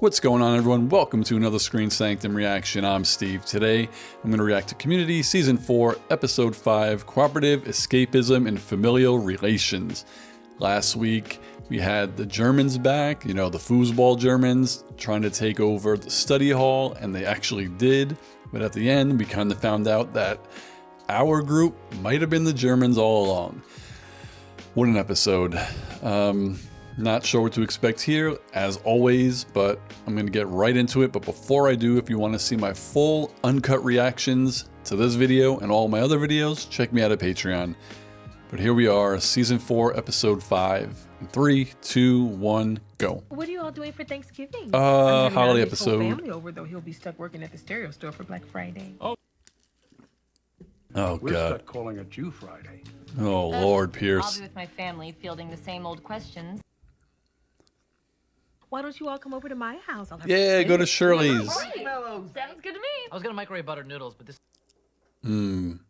What's going on, everyone? Welcome to another Screen Sanctum reaction. I'm Steve. Today, I'm going to react to Community Season 4, Episode 5, Cooperative Escapism and Familial Relations. Last week, we had the Germans back, the foosball Germans, trying to take over the study hall, and they actually did. But at the end, we kind of found out that our group might have been the Germans all along. What an episode. Not sure what to expect here, as always, but I'm going to get right into it. But before I do, if you want to see my full uncut reactions to this video and all my other videos, check me out at Patreon. But here we are, Season 4, Episode 5. 3, 2, 1, go. What are you all doing for Thanksgiving? Holiday episode. Family over, though he'll be stuck working at the stereo store for Black Friday. Oh, We're God. stuck calling it Jew Friday. Oh, Lord, I'll Pierce. be with my family, fielding the same old questions. Why don't you all come over to my house? I'll have Yeah, go to Shirley's. Sounds good to me. I was gonna microwave buttered noodles, but this. Mmm.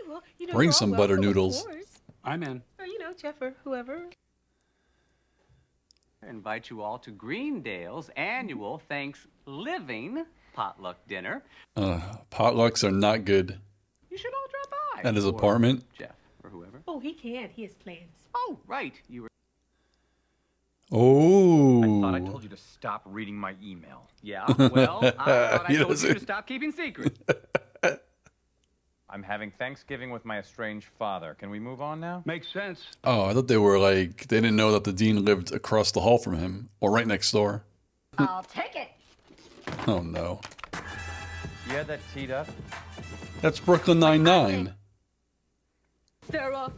Well, Bring you're some all butter welcome, of noodles. course. I'm in. Or, Jeff or whoever. I invite you all to Greendale's annual Thanksgiving potluck dinner. Potlucks are not good. You should all drop by. At his Or apartment. Jeff or whoever. Oh, he can't. He has plans. Oh, right. You were. Oh. I thought I told you to stop reading my email. Yeah. Well, I thought I He told you doesn't. to stop keeping secrets. I'm having Thanksgiving with my estranged father. Can we move on now? Makes sense. Oh, I thought they were like, they didn't know that the dean lived across the hall from him, or right next door. I'll take it. Oh no. You had that teed up? That's Brooklyn Nine-Nine. Sarah.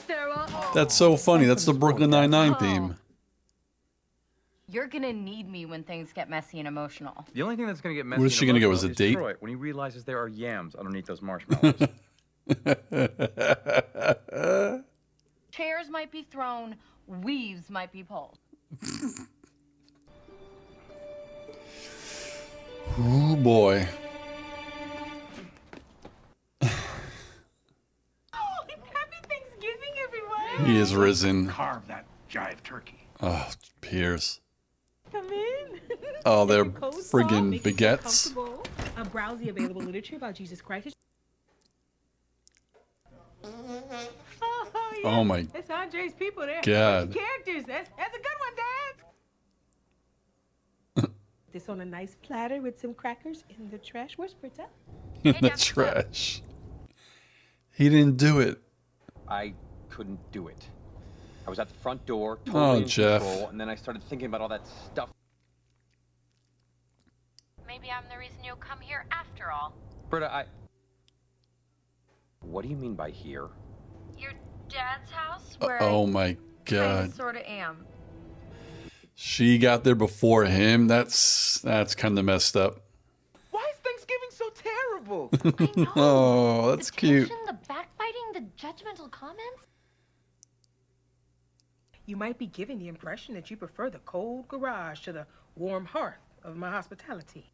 Sarah. That's so funny. That's the Brooklyn Nine-Nine theme. You're gonna need me when things get messy and emotional. The only thing that's gonna get messy. Where's she gonna go? Is it date? Troy, when he realizes there are yams underneath those marshmallows. Chairs might be thrown, weaves might be pulled. Oh boy. Oh, happy Thanksgiving, everyone. He is risen. Carve that jive turkey. Oh, Pierce. Come in. Oh, they're Take your coats off, friggin' make yourself baguettes. comfortable. Browse the available literature about Jesus Christ. Oh my That's Andre's people there. God. Characters. That's a good one, Dad. This on a nice platter with some crackers in the trash. Where's Britta? in the trash. He didn't do it. I couldn't do it. I was at the front door, Oh, totally in Jeff. control, and then I started thinking about all that stuff. Maybe I'm the reason you'll come here after all. Britta, What do you mean by here? Your dad's house, where Oh my I God. sorta am. She got there before him. That's kind of messed up. Why is Thanksgiving so terrible? I know. Oh, that's the cute. tension, the backbiting, the judgmental comments. You might be giving the impression that you prefer the cold garage to the warm hearth of my hospitality.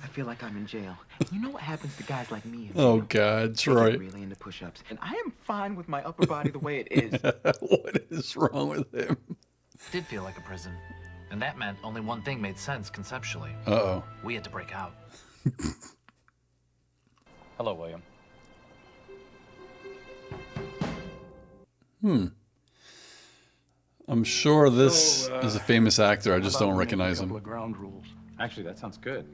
I feel like I'm in jail. You know what happens to guys like me? Oh God, They get Troy. really into push-ups, and I am fine with my upper body the way it is. What is wrong with him? Did feel like a prison. And that meant only one thing made sense conceptually. Uh-oh. We had to break out. Hello, William. I'm sure this So, is a famous actor. I just How don't about we make recognize a couple him. of ground rules. Actually, that sounds good.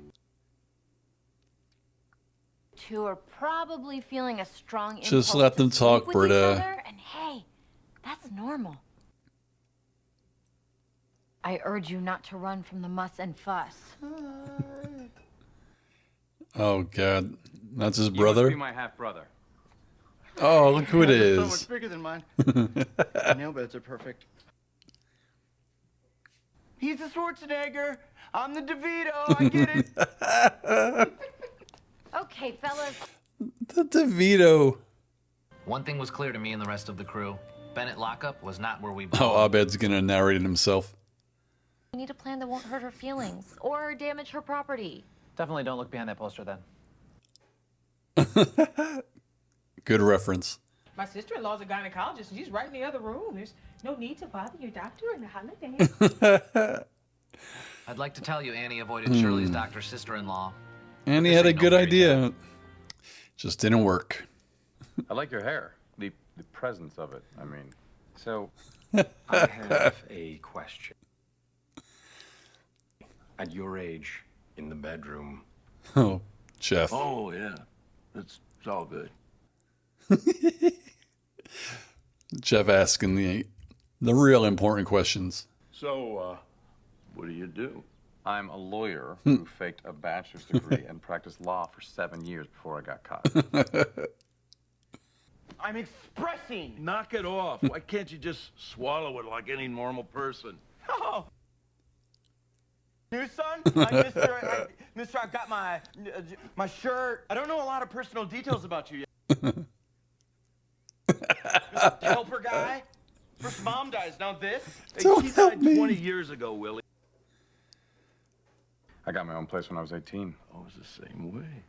Two are probably feeling a strong Just impulse let to them talk, sleep with each Britta. other, and hey, that's normal. I urge you not to run from the muss and fuss. Oh God, that's his You must brother. be my half-brother. Oh, look who it So much is. bigger than mine. Nail beds are perfect. He's the Schwarzenegger. I'm the DeVito. I get it. Okay, fellas, The DeVito. One thing was clear to me and the rest of the crew. Bennett lockup was not where we Oh, belonged. Abed's gonna narrate it himself. we need a plan that won't hurt her feelings or damage her property. Definitely don't look behind that poster then. Good reference. My sister-in-law's a gynecologist, and she's right in the other room. There's no need to bother your doctor in the holidays. I'd like to tell you Annie avoided Shirley's doctor's sister-in-law. And he had a good idea. Just didn't work. I like your hair. The presence of it, I mean. So, I have a question. At your age, in the bedroom. Oh, Jeff. Oh, yeah. It's all good. Jeff asking the real important questions. So, what do you do? I'm a lawyer who faked a bachelor's degree and practiced law for 7 years before I got caught. I'm expressing. Knock it off. Why can't you just swallow it like any normal person? Oh. New son? Mister, I've got my shirt. I don't know a lot of personal details about you yet. Mr. Helper guy? First mom dies, now this? Don't She help died me. 20 years ago, Willie. I got my own place when I was 18. I was the same way.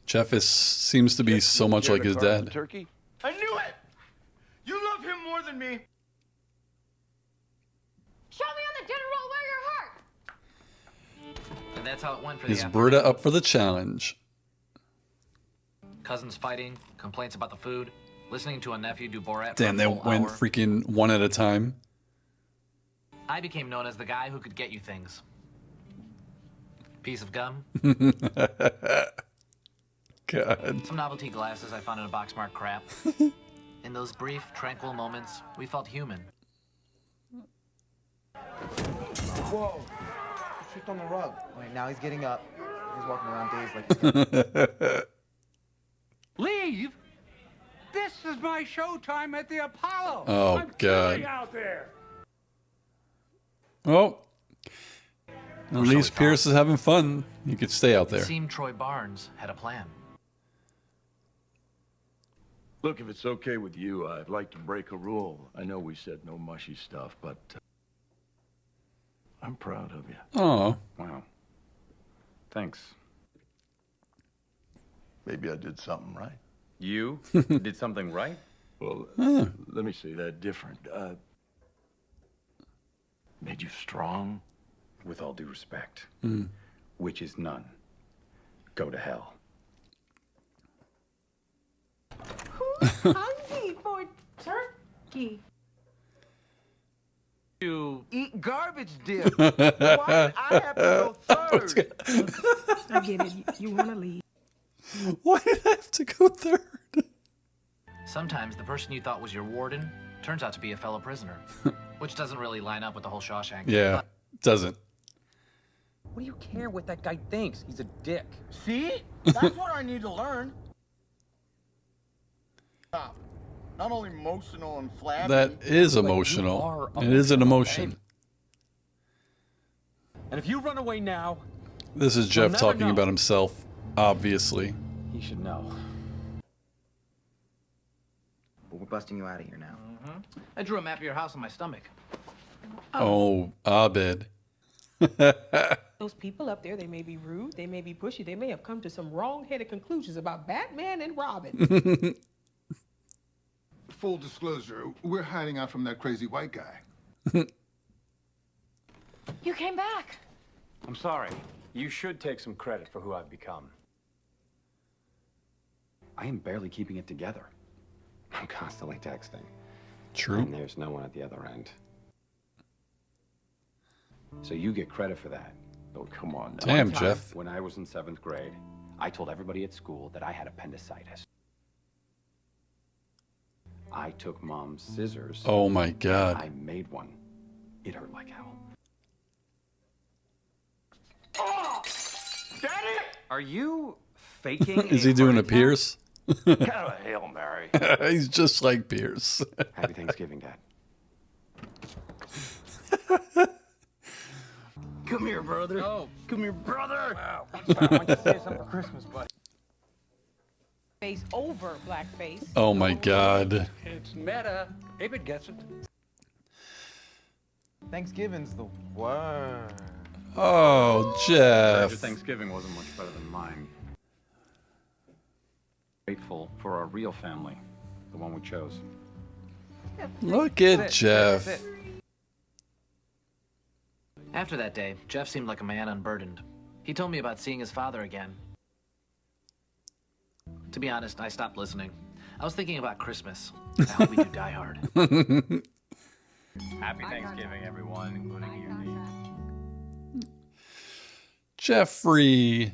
Jeff seems to be so much like his dad. Turkey? I knew it! You love him more than me. Show me on the dinner roll where your heart. And that's how it went for Is the Britta up for the challenge? cousins fighting, complaints about the food, listening to a nephew do Borat Damn, for they a full went hour. freaking one at a time. I became known as the guy who could get you things. Piece of gum, God. some novelty glasses I found in a box marked crap. In those brief, tranquil moments, we felt human. Whoa. He tripped on the rug. Wait, now he's getting up. He's walking around dazed like Leave? This is my showtime at the Apollo. Oh, I'm God. killing out there. Oh. At least Pierce is having fun. You could stay out It there. seemed Troy Barnes had a plan. Look, if it's okay with you, I'd like to break a rule. I know we said no mushy stuff, but I'm proud of you. Oh. Wow. Thanks. Maybe I did something right. You did something right? Well, let me say that different. Made you strong? With all due respect, which is none. Go to hell. Who's hungry for turkey? You eat garbage dip. Why did I have to go third? I get it. You want to leave. Why did I have to go third? Sometimes the person you thought was your warden turns out to be a fellow prisoner, which doesn't really line up with the whole Shawshank. Yeah, doesn't. What do you care what that guy thinks? He's a dick. See? That's what I need to learn. Stop. Not only emotional and flabby. That is you emotional. are It is an emotion. And if you run away now, This is Jeff never talking know. about himself, obviously. he should know. But we're busting you out of here now. I drew a map of your house on my stomach. Oh, Abed. Those people up there, they may be rude, they may be pushy, they may have come to some wrong-headed conclusions about Batman and Robin. Full disclosure, we're hiding out from that crazy white guy. You came back. I'm sorry. You should take some credit for who I've become. I am barely keeping it together. I'm constantly texting. True. And there's no one at the other end. So you get credit for that. Oh, come on now. Damn, One time, Jeff. When I was in 7th grade, I told everybody at school that I had appendicitis. I took Mom's scissors. Oh my God. I made one. It hurt like hell. Daddy! Are you faking? Is he doing a heart attack? Pierce? Kind of a Hail Mary. He's just like Pierce. Happy Thanksgiving, Dad. Come here, brother. Oh, Come here, brother. wow. Why don't you say something for Christmas, buddy? Face over blackface. Oh my God. It's meta. ABED gets it. Thanksgiving's the word. Oh, Your Jeff. Thanksgiving wasn't much better than mine. Grateful for our real family, the one we chose. Look at Jeff. After that day, Jeff seemed like a man unburdened. He told me about seeing his father again. To be honest, I stopped listening. I was thinking about Christmas. I hope we do Die Hard. Happy Thanksgiving, everyone, including you. Jeffrey.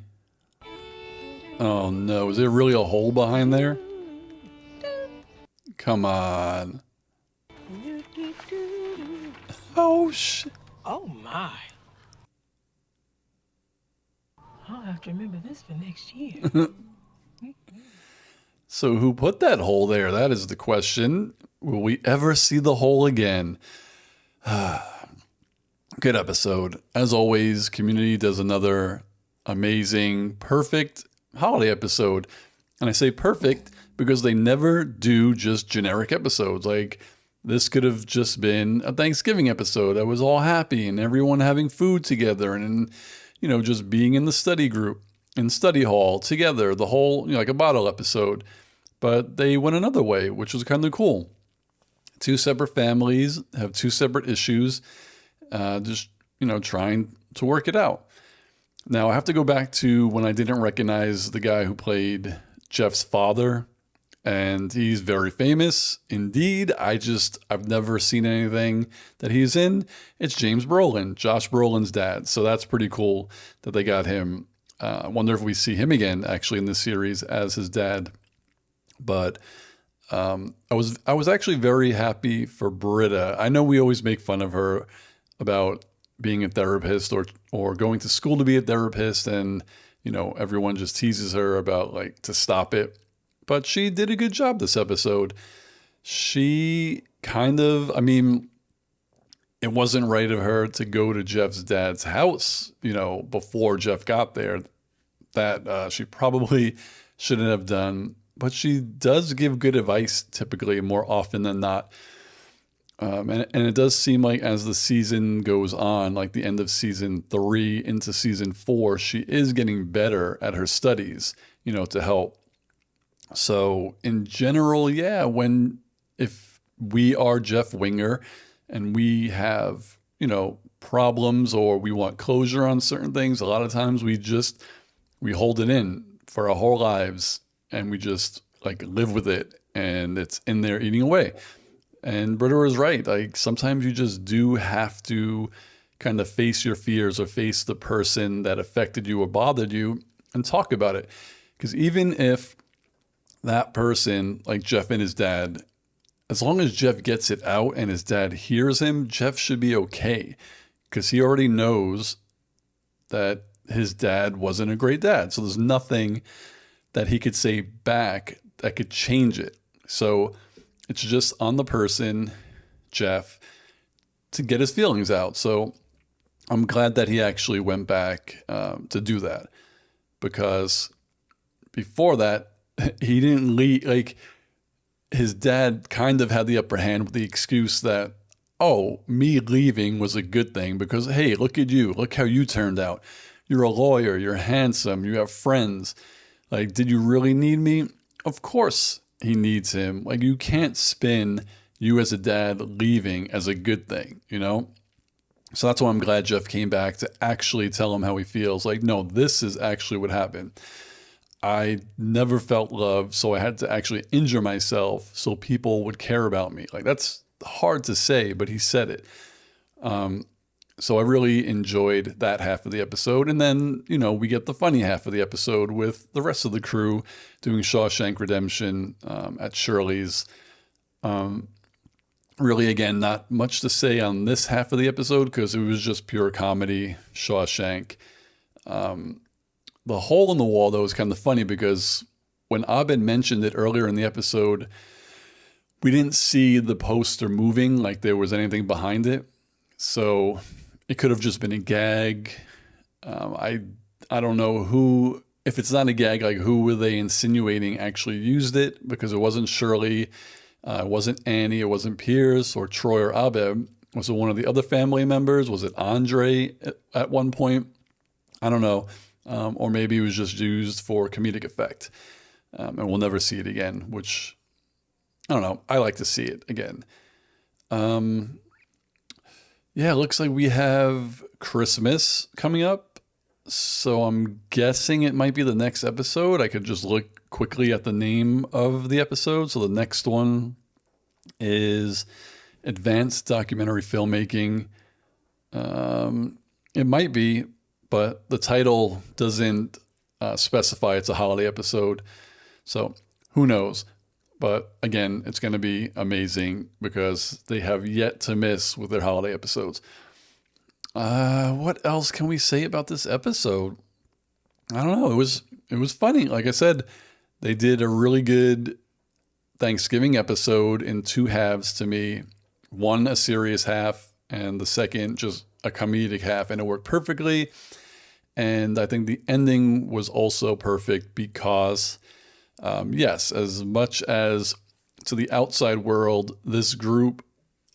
Oh no, is there really a hole behind there? Come on. Oh shit. Oh my. I'll have to remember this for next year. So who put that hole there? That is the question. Will we ever see the hole again? Good episode. As always, Community does another amazing, perfect holiday episode. And I say perfect because they never do just generic episodes. Like, this could have just been a Thanksgiving episode. I was all happy and everyone having food together and, you know, just being in the study group, in study hall together, the whole, you know, like a bottle episode. But they went another way, which was kind of cool. Two separate families have two separate issues, just, you know, trying to work it out. Now, I have to go back to when I didn't recognize the guy who played Jeff's father, and he's very famous. Indeed, I've never seen anything that he's in. It's James Brolin, Josh Brolin's dad. So that's pretty cool that they got him. I wonder if we see him again, actually, in this series as his dad. But I was actually very happy for Britta. I know we always make fun of her about being a therapist or going to school to be a therapist, and you know everyone just teases her about like to stop it. But she did a good job this episode. She kind of, I mean, it wasn't right of her to go to Jeff's dad's house, you know, before Jeff got there. That she probably shouldn't have done. But she does give good advice typically more often than not. And it does seem like as the season goes on, like the end of season 3 into season 4, she is getting better at her studies, you know, to help. So in general, yeah, if we are Jeff Winger and we have, you know, problems or we want closure on certain things, a lot of times we hold it in for our whole lives. And we just like live with it, and it's in there eating away. And Britta was right. Like sometimes you just do have to kind of face your fears or face the person that affected you or bothered you and talk about it. Because even if that person, like Jeff and his dad, as long as Jeff gets it out and his dad hears him, Jeff should be okay. Because he already knows that his dad wasn't a great dad. So there's nothing that he could say back that could change it. So it's just on the person, Jeff, to get his feelings out. So I'm glad that he actually went back to do that, because before that, he didn't leave. Like his dad kind of had the upper hand with the excuse that, oh, me leaving was a good thing because, hey, look at you. Look how you turned out. You're a lawyer. You're handsome. You have friends. Like, did you really need me? Of course he needs him. Like, you can't spin you as a dad leaving as a good thing, you know? So that's why I'm glad Jeff came back to actually tell him how he feels. Like, no, this is actually what happened. I never felt love, so I had to actually injure myself so people would care about me. Like, that's hard to say, but he said it. So I really enjoyed that half of the episode. And then, you know, we get the funny half of the episode with the rest of the crew doing Shawshank Redemption at Shirley's. Really, again, not much to say on this half of the episode because it was just pure comedy, Shawshank. The hole in the wall, though, is kind of funny because when ABED mentioned it earlier in the episode, we didn't see the poster moving like there was anything behind it. So it could have just been a gag. I don't know who, if it's not a gag, like who were they insinuating actually used it, because it wasn't Shirley, it wasn't Annie, it wasn't Pierce or Troy or Abed. Was it one of the other family members? Was it Andre at one point? I don't know. Or maybe it was just used for comedic effect. And we'll never see it again, which, I don't know. I like to see it again. Yeah, it looks like we have Christmas coming up. So I'm guessing it might be the next episode. I could just look quickly at the name of the episode. So the next one is Advanced Documentary Filmmaking. It might be, but the title doesn't specify it's a holiday episode. So who knows? But again, it's going to be amazing because they have yet to miss with their holiday episodes. What else can we say about this episode? I don't know. It was funny. Like I said, they did a really good Thanksgiving episode in two halves to me. One, a serious half, and the second, just a comedic half. And it worked perfectly. And I think the ending was also perfect because, yes, as much as to the outside world, this group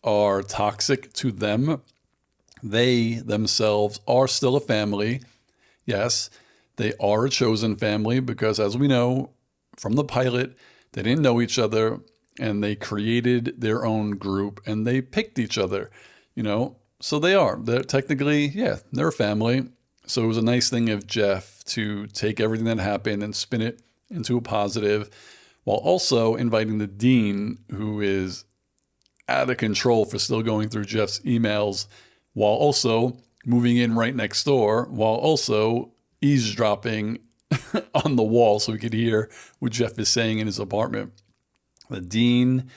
are toxic to them, they themselves are still a family. Yes, they are a chosen family because, as we know from the pilot, they didn't know each other and they created their own group and they picked each other, you know. So they're technically, yeah, they're a family. So it was a nice thing of Jeff to take everything that happened and spin it into a positive, while also inviting the dean, who is out of control for still going through Jeff's emails, while also moving in right next door, while also eavesdropping on the wall so we could hear what Jeff is saying in his apartment. The dean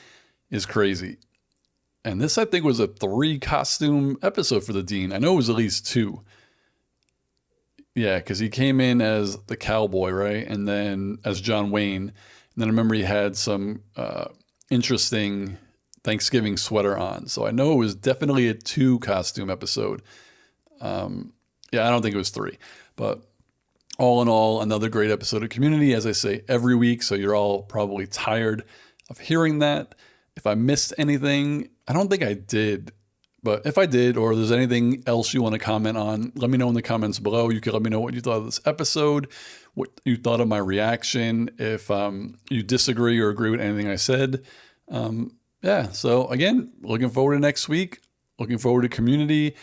is crazy. And this, I think, was a 3-costume episode for the dean. I know it was at least 2. Yeah, because he came in as the cowboy, right? And then as John Wayne. And then I remember he had some interesting Thanksgiving sweater on. So I know it was definitely a 2-costume episode. Yeah, I don't think it was 3. But all in all, another great episode of Community, as I say, every week. So you're all probably tired of hearing that. If I missed anything, I don't think I did. But if I did, or there's anything else you want to comment on, let me know in the comments below. You can let me know what you thought of this episode, what you thought of my reaction, if you disagree or agree with anything I said. Yeah, so again, looking forward to next week. Looking forward to Community.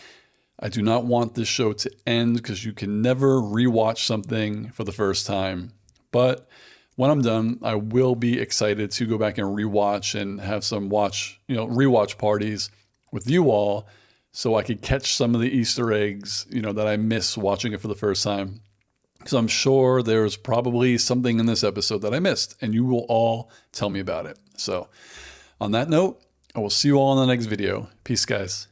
I do not want this show to end because you can never rewatch something for the first time. But when I'm done, I will be excited to go back and rewatch and have some rewatch parties with you all so I could catch some of the Easter eggs, that I miss watching it for the first time. Because I'm sure there's probably something in this episode that I missed, and you will all tell me about it. So on that note, I will see you all in the next video. Peace, guys.